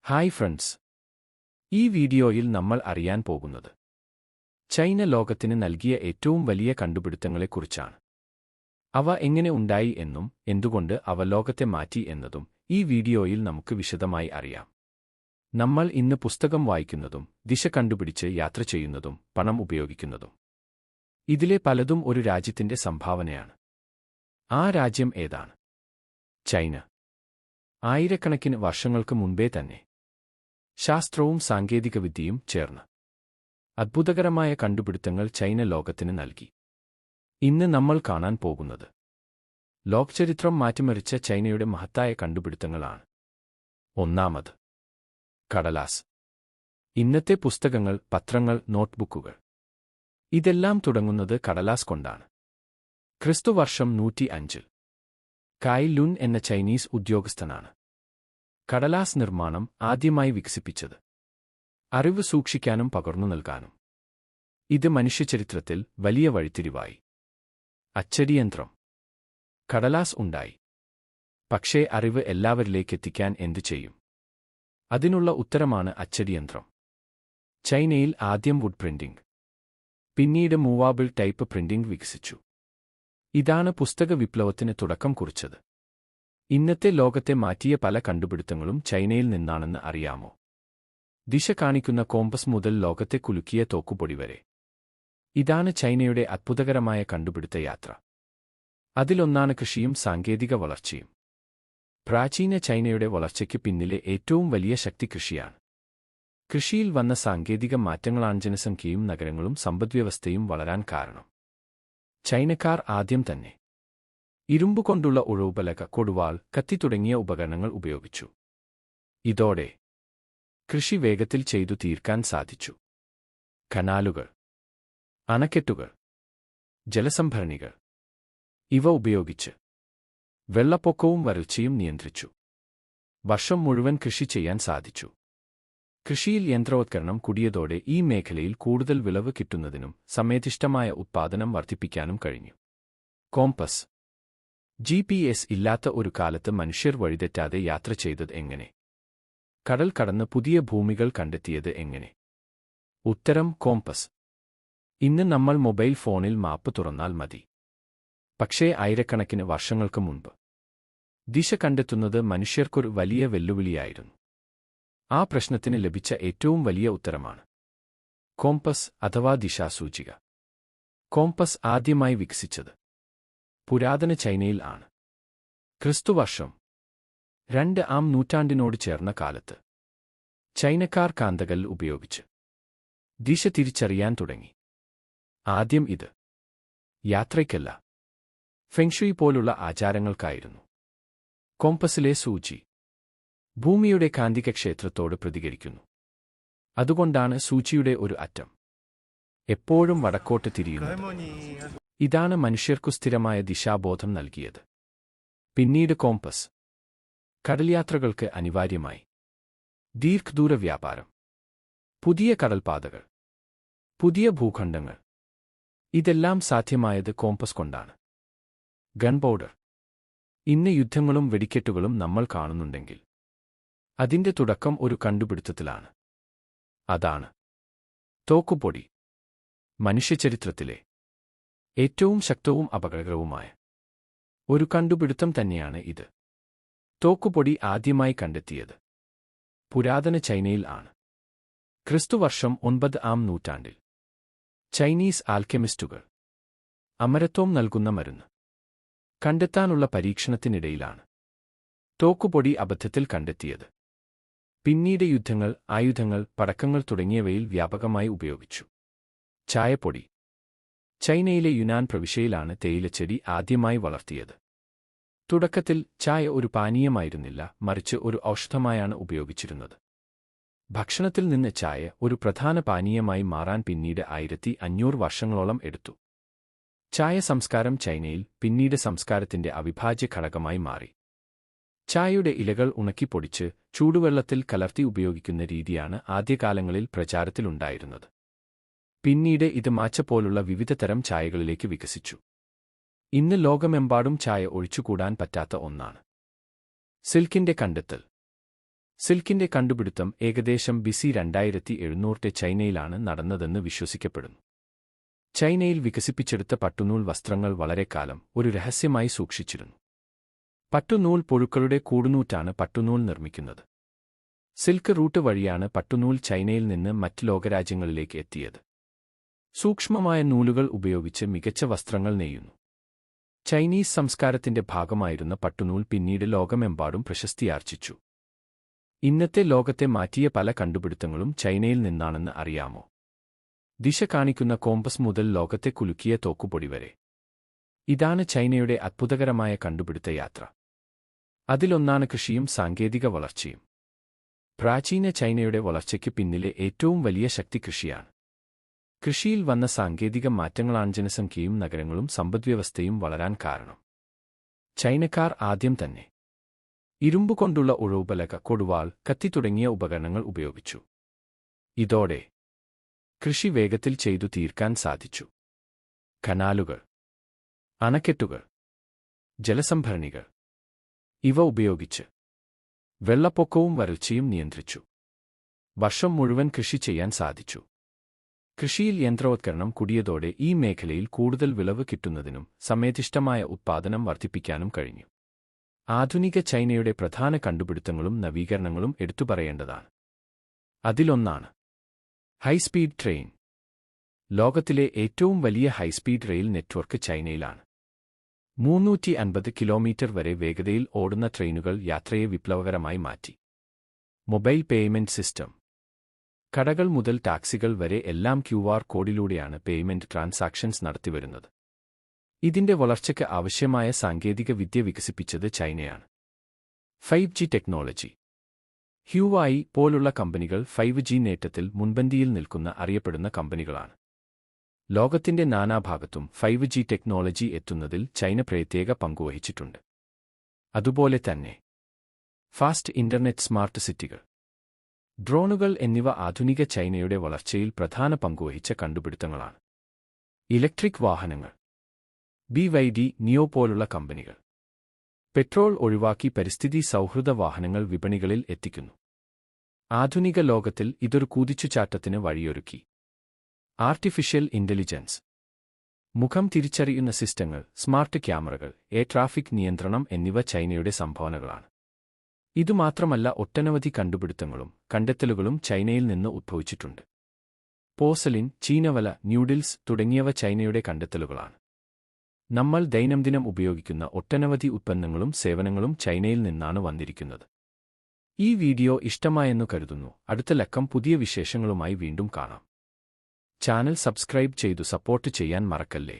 Hi friends, ഈ വീഡിയോയിൽ നമ്മൾ അറിയാൻ പോകുന്നത് ചൈന ലോകത്തിന് നൽകിയ ഏറ്റവും വലിയ കണ്ടുപിടുത്തങ്ങളെക്കുറിച്ചാണ്. അവ എങ്ങനെ ഉണ്ടായി എന്നും എന്തുകൊണ്ട് അവ ലോകത്തെ മാറ്റി എന്നതും ഈ വീഡിയോയിൽ നമുക്ക് വിശദമായി അറിയാം. നമ്മൾ ഇന്ന് പുസ്തകം വായിക്കുന്നതും ദിശ കണ്ടുപിടിച്ച് യാത്ര ചെയ്യുന്നതും പണം ഉപയോഗിക്കുന്നതും ഇതിലെ പലതും ഒരു രാജ്യത്തിന്റെ സംഭാവനയാണ്. ആ രാജ്യം ഏതാണ്? ചൈന. ആയിരക്കണക്കിന് വർഷങ്ങൾക്ക് മുൻപേ തന്നെ ശാസ്ത്രവും സാങ്കേതികവിദ്യയും ചേർന്ന് അത്ഭുതകരമായ കണ്ടുപിടുത്തങ്ങൾ ചൈന ലോകത്തിന് നൽകി. ഇന്ന് നമ്മൾ കാണാൻ പോകുന്നത് ലോകചരിത്രം മാറ്റിമറിച്ച ചൈനയുടെ മഹത്തായ കണ്ടുപിടുത്തങ്ങളാണ്. ഒന്നാമത്, കടലാസ്. ഇന്നത്തെ പുസ്തകങ്ങൾ, പത്രങ്ങൾ, നോട്ട്ബുക്കുകൾ ഇതെല്ലാം തുടങ്ങുന്നത് കടലാസ് കൊണ്ടാണ്. ക്രിസ്തുവർഷം 105-ൽ കായ് ലുൻ എന്ന ചൈനീസ് ഉദ്യോഗസ്ഥനാണ് കടലാസ് നിർമ്മാണം ആദ്യമായി വികസിപ്പിച്ചത്. അറിവ് സൂക്ഷിക്കാനും പകർന്നു നൽകാനും. ഇത് മനുഷ്യചരിത്രത്തിൽ വലിയ വഴിത്തിരിവായി. അച്ചടിയന്ത്രം. കടലാസ് ഉണ്ടായി. പക്ഷേ അറിവ് എല്ലാവരിലേക്കെത്തിക്കാൻ എന്തു ചെയ്യും? അതിനുള്ള ഉത്തരമാണ് അച്ചടിയന്ത്രം. ചൈനയിൽ ആദ്യം വുഡ് പ്രിന്റിംഗ്, പിന്നീട് മൂവാബിൾ ടൈപ്പ് പ്രിന്റിംഗ് വികസിച്ചു. ഇതാണ് പുസ്തക വിപ്ലവത്തിന് തുടക്കം കുറിച്ചത്. ഇന്നത്തെ ലോകത്തെ മാറ്റിയ പല കണ്ടുപിടുത്തങ്ങളും ചൈനയിൽ നിന്നാണെന്ന് അറിയാമോ? ദിശ കാണിക്കുന്ന കോമ്പസ് മുതൽ ലോകത്തെ കുലുക്കിയ തോക്കുപൊടി വരെ. ഇതാണ് ചൈനയുടെ അത്ഭുതകരമായ കണ്ടുപിടുത്ത യാത്ര. അതിലൊന്നാണ് കൃഷിയും സാങ്കേതിക വളർച്ചയും. പ്രാചീന ചൈനയുടെ വളർച്ചയ്ക്ക് പിന്നിലെ ഏറ്റവും വലിയ ശക്തി കൃഷിയാണ്. കൃഷിയിൽ വന്ന സാങ്കേതിക മാറ്റങ്ങളാണ് ജനസംഖ്യയും നഗരങ്ങളും സമ്പദ്വ്യവസ്ഥയും വളരാൻ കാരണം. ചൈനക്കാർ ആദ്യം തന്നെ ഇരുമ്പുകൊണ്ടുള്ള ഉഴവുപലക, കൊടുവാൾ, കത്തി തുടങ്ങിയ ഉപകരണങ്ങൾ ഉപയോഗിച്ചു. ഇതോടെ കൃഷി വേഗത്തിൽ ചെയ്തു തീർക്കാൻ സാധിച്ചു. കനാലുകൾ, അണക്കെട്ടുകൾ, ജലസംഭരണികൾ ഇവ ഉപയോഗിച്ച് വെള്ളപ്പൊക്കവും വരൾച്ചയും നിയന്ത്രിച്ചു. വർഷം മുഴുവൻ കൃഷി ചെയ്യാൻ സാധിച്ചു. കൃഷിയിൽ യന്ത്രവത്കരണം കൂടിയതോടെ ഈ മേഖലയിൽ കൂടുതൽ വിളവ് കിട്ടുന്നതിനും സമയനിഷ്ഠമായ ഉത്പാദനം വർദ്ധിപ്പിക്കാനും കഴിഞ്ഞു. കോമ്പസ്. GPS ഇല്ലാത്ത ഒരു കാലത്ത് മനുഷ്യർ വഴിതെറ്റാതെ യാത്ര ചെയ്തത് എങ്ങനെ? കടൽ കടന്ന് പുതിയ ഭൂമികൾ കണ്ടെത്തിയത് എങ്ങനെ? ഉത്തരം കോമ്പസ്. ഇന്ന് നമ്മൾ മൊബൈൽ ഫോണിൽ മാപ്പ് തുറന്നാൽ മതി. പക്ഷേ ആയിരക്കണക്കിന് വർഷങ്ങൾക്ക് മുൻപ് ദിശ കണ്ടെത്തുന്നത് മനുഷ്യർക്കൊരു വലിയ വെല്ലുവിളിയായിരുന്നു. ആ പ്രശ്നത്തിന് ലഭിച്ച ഏറ്റവും വലിയ ഉത്തരമാണ് കോമ്പസ് അഥവാ ദിശാസൂചിക. കോമ്പസ് ആദ്യമായി വികസിച്ചത് പുരാതന ചൈനയിൽ ആണ്. ക്രിസ്തുവർഷം 2-ാം നൂറ്റാണ്ടിനോട് ചേർന്ന കാലത്ത് ചൈനക്കാർ കാന്തകല്ല് ഉപയോഗിച്ച് ദിശ തിരിച്ചറിയാൻ തുടങ്ങി. ആദ്യം ഇത് യാത്രയ്ക്കല്ല, ഫെങ്ഷുയി പോലുള്ള ആചാരങ്ങൾക്കായിരുന്നു. കോമ്പസിലെ സൂചി ഭൂമിയുടെ കാന്തികക്ഷേത്രത്തോട് പ്രതികരിക്കുന്നു. അതുകൊണ്ടാണ് സൂചിയുടെ ഒരു അറ്റം എപ്പോഴും വടക്കോട്ട് തിരിയുന്നത്. ഇതാണ് മനുഷ്യർക്കു സ്ഥിരമായ ദിശാബോധം നൽകിയത്. പിന്നീട് കോമ്പസ് കടൽയാത്രകൾക്ക് അനിവാര്യമായി. ദീർഘദൂര വ്യാപാരം, പുതിയ കടൽപാതകൾ, പുതിയ ഭൂഖണ്ഡങ്ങൾ ഇതെല്ലാം സാധ്യമായത് കോമ്പസ് കൊണ്ടാണ്. ഗൺപൗഡർ. ഇന്ന് യുദ്ധങ്ങളും വെടിക്കെട്ടുകളും നമ്മൾ കാണുന്നുണ്ടെങ്കിൽ അതിന്റെ തുടക്കം ഒരു കണ്ടുപിടുത്തത്തിലാണ്. അതാണ് തോക്കുപൊടി. മനുഷ്യചരിത്രത്തിലെ ഏറ്റവും ശക്തവും അപകടകരവുമായ ഒരു കണ്ടുപിടുത്തം തന്നെയാണ് ഇത്. തോക്കുപൊടി ആദ്യമായി കണ്ടെത്തിയത് പുരാതന ചൈനയിൽ ആണ്. ക്രിസ്തുവർഷം 9-ാം നൂറ്റാണ്ടിൽ ചൈനീസ് ആൽക്കെമിസ്റ്റുകൾ അമരത്വം നൽകുന്ന മരുന്ന് കണ്ടെത്താനുള്ള പരീക്ഷണത്തിനിടയിലാണ് തോക്കുപൊടി അബദ്ധത്തിൽ കണ്ടെത്തിയത്. പിന്നീട് യുദ്ധങ്ങൾ, ആയുധങ്ങൾ, പടക്കങ്ങൾ തുടങ്ങിയവയിൽ വ്യാപകമായി ഉപയോഗിച്ചു. ചായപ്പൊടി. ചൈനയിലെ യുനാൻ പ്രവിശ്യയിലാണ് തേയിലച്ചെടി ആദ്യമായി വളർത്തിയത്. തുടക്കത്തിൽ ചായ ഒരു പാനീയമായിരുന്നില്ല, മറിച്ച് ഒരു ഔഷധമായാണ് ഉപയോഗിച്ചിരുന്നത്. ഭക്ഷണത്തിൽ നിന്ന് ചായ ഒരു പ്രധാന പാനീയമായി മാറാൻ പിന്നീട് 1500 വർഷങ്ങളോളം എടുത്തു. ചായ സംസ്കാരം ചൈനയിൽ പിന്നീട് സംസ്കാരത്തിന്റെ അവിഭാജ്യ ഘടകമായി മാറി. ചായയുടെ ഇലകൾ ഉണക്കിപ്പൊടിച്ച് ചൂടുവെള്ളത്തിൽ കലർത്തി ഉപയോഗിക്കുന്ന രീതിയാണ് ആദ്യകാലങ്ങളിൽ പ്രചാരത്തിലുണ്ടായിരുന്നത്. പിന്നീട് ഇത് മാച്ച പോലുള്ള വിവിധ തരം ചായകളിലേക്ക് വികസിച്ചു. ഇന്ന് ലോകമെമ്പാടും ചായ ഒഴിച്ചുകൂടാൻ പറ്റാത്ത ഒന്നാണ്. സിൽക്കിന്റെ കണ്ടെത്തൽ. സിൽക്കിന്റെ കണ്ടുപിടുത്തം ഏകദേശം BC 2700 ചൈനയിലാണ് നടന്നതെന്ന് വിശ്വസിക്കപ്പെടുന്നു. ചൈനയിൽ വികസിപ്പിച്ചെടുത്ത പട്ടുനൂൽ വസ്ത്രങ്ങൾ വളരെക്കാലം ഒരു രഹസ്യമായി സൂക്ഷിച്ചിരുന്നു. പട്ടുനൂൽ പുഴുക്കളുടെ കൂടുനൂറ്റാണ് പട്ടുനൂൽ നിർമ്മിക്കുന്നത്. സിൽക്ക് റൂട്ട് വഴിയാണ് പട്ടുനൂൽ ചൈനയിൽ നിന്ന് മറ്റ് ലോകരാജ്യങ്ങളിലേക്ക് എത്തിയത്. സൂക്ഷ്മമായ നൂലുകൾ ഉപയോഗിച്ച് മികച്ച വസ്ത്രങ്ങൾ നെയ്യുന്നു. ചൈനീസ് സംസ്കാരത്തിന്റെ ഭാഗമായിരുന്ന പട്ടുനൂൽ പിന്നീട് ലോകമെമ്പാടും പ്രശസ്തിയാർജിച്ചു. ഇന്നത്തെ ലോകത്തെ മാറ്റിയ പല കണ്ടുപിടുത്തങ്ങളും ചൈനയിൽ നിന്നാണെന്ന് അറിയാമോ? ദിശ കാണിക്കുന്ന കോമ്പസ് മുതൽ ലോകത്തെ കുലുക്കിയ തോക്കുപൊടി വരെ. ഇതാണ് ചൈനയുടെ അത്ഭുതകരമായ കണ്ടുപിടുത്ത യാത്ര. അതിലൊന്നാണ് കൃഷിയും സാങ്കേതിക വളർച്ചയും. പ്രാചീന ചൈനയുടെ വളർച്ചയ്ക്ക് പിന്നിലെ ഏറ്റവും വലിയ ശക്തി കൃഷിയാണ്. കൃഷിയിൽ വന്ന സാങ്കേതിക മാറ്റങ്ങളാണ് ജനസംഖ്യയും നഗരങ്ങളും സമ്പദ്വ്യവസ്ഥയും വളരാൻ കാരണം. ചൈനക്കാർ ആദ്യം തന്നെ ഇരുമ്പുകൊണ്ടുള്ള ഉഴവുപലക, കൊടുവാൾ, കത്തി തുടങ്ങിയ ഉപകരണങ്ങൾ ഉപയോഗിച്ചു. ഇതോടെ കൃഷി വേഗത്തിൽ ചെയ്തു തീർക്കാൻ സാധിച്ചു. കനാലുകൾ, അണക്കെട്ടുകൾ, ജലസംഭരണികൾ ഇവ ഉപയോഗിച്ച് വെള്ളപ്പൊക്കവും വരൾച്ചയും നിയന്ത്രിച്ചു. വർഷം മുഴുവൻ കൃഷി ചെയ്യാൻ സാധിച്ചു. കൃഷിയിൽ യന്ത്രവത്കരണം കൂടിയതോടെ ഈ മേഖലയിൽ കൂടുതൽ വിളവ് കിട്ടുന്നതിനും സമയനിഷ്ഠമായ ഉത്പാദനം വർദ്ധിപ്പിക്കാനും കഴിഞ്ഞു. ആധുനിക ചൈനയുടെ പ്രധാന കണ്ടുപിടുത്തങ്ങളും നവീകരണങ്ങളും എടുത്തുപറയേണ്ടതാണ്. അതിലൊന്നാണ് ഹൈസ്പീഡ് ട്രെയിൻ. ലോകത്തിലെ ഏറ്റവും വലിയ ഹൈസ്പീഡ് റെയിൽ നെറ്റ്വർക്ക് ചൈനയിലാണ്. 350 കിലോമീറ്റർ വരെ വേഗതയിൽ ഓടുന്ന ട്രെയിനുകൾ യാത്രയെ വിപ്ലവകരമായി മാറ്റി. Mobile payment system. കടകൾ മുതൽ ടാക്സികൾ വരെ എല്ലാം QR കോഡിലൂടെയാണ് പേയ്മെന്റ് ട്രാൻസാക്ഷൻസ് നടത്തിവരുന്നത്. ഇതിന്റെ വളർച്ചയ്ക്ക് ആവശ്യമായ സാങ്കേതിക വിദ്യ വികസിപ്പിച്ചത് ചൈനയാണ്. 5G technology. ഹ്യൂവായി പോലുള്ള കമ്പനികൾ 5G നേട്ടത്തിൽ മുൻപന്തിയിൽ നിൽക്കുന്ന അറിയപ്പെടുന്ന കമ്പനികളാണ്. ലോകത്തിന്റെ നാനാഭാഗത്തും 5G ടെക്നോളജി എത്തുന്നതിൽ ചൈന പ്രത്യേക പങ്കുവഹിച്ചിട്ടുണ്ട്. അതുപോലെ തന്നെ ഫാസ്റ്റ് ഇന്റർനെറ്റ്, സ്മാർട്ട് സിറ്റികൾ, ഡ്രോണുകൾ എന്നിവ ആധുനിക ചൈനയുടെ വളർച്ചയിൽ പ്രധാന പങ്കുവഹിച്ച കണ്ടുപിടുത്തങ്ങളാണ്. ഇലക്ട്രിക് വാഹനങ്ങൾ. BYD, നിയോ പോലുള്ള കമ്പനികൾ പെട്രോൾ ഒഴിവാക്കി പരിസ്ഥിതി സൗഹൃദ വാഹനങ്ങൾ വിപണികളിൽ എത്തിക്കുന്നു. ആധുനിക ലോകത്തിൽ ഇതൊരു കുതിച്ചുചാട്ടത്തിന് വഴിയൊരുക്കി. Artificial intelligence. മുഖം തിരിച്ചറിയുന്ന സിസ്റ്റങ്ങൾ, സ്മാർട്ട് ക്യാമറകൾ, എയർ ട്രാഫിക് നിയന്ത്രണം എന്നിവ ചൈനയുടെ സംഭാവനകളാണ്. ഇതുമാത്രമല്ല, ഒട്ടനവധി കണ്ടുപിടുത്തങ്ങളും കണ്ടെത്തലുകളും ചൈനയിൽ നിന്ന് ഉദ്ഭവിച്ചിട്ടുണ്ട്. പോർസലിൻ, ചീനവല, ന്യൂഡിൽസ് തുടങ്ങിയവ ചൈനയുടെ കണ്ടെത്തലുകളാണ്. നമ്മൾ ദൈനംദിനം ഉപയോഗിക്കുന്ന ഒട്ടനവധി ഉൽപ്പന്നങ്ങളും സേവനങ്ങളും ചൈനയിൽ നിന്നാണ് വന്നിരിക്കുന്നത്. ഈ വീഡിയോ ഇഷ്ടമായെന്നു കരുതുന്നു. അടുത്ത ലക്കം പുതിയ വിശേഷങ്ങളുമായി വീണ്ടും കാണാം. ചാനൽ സബ്സ്ക്രൈബ് ചെയ്തു സപ്പോർട്ട് ചെയ്യാൻ മറക്കല്ലേ.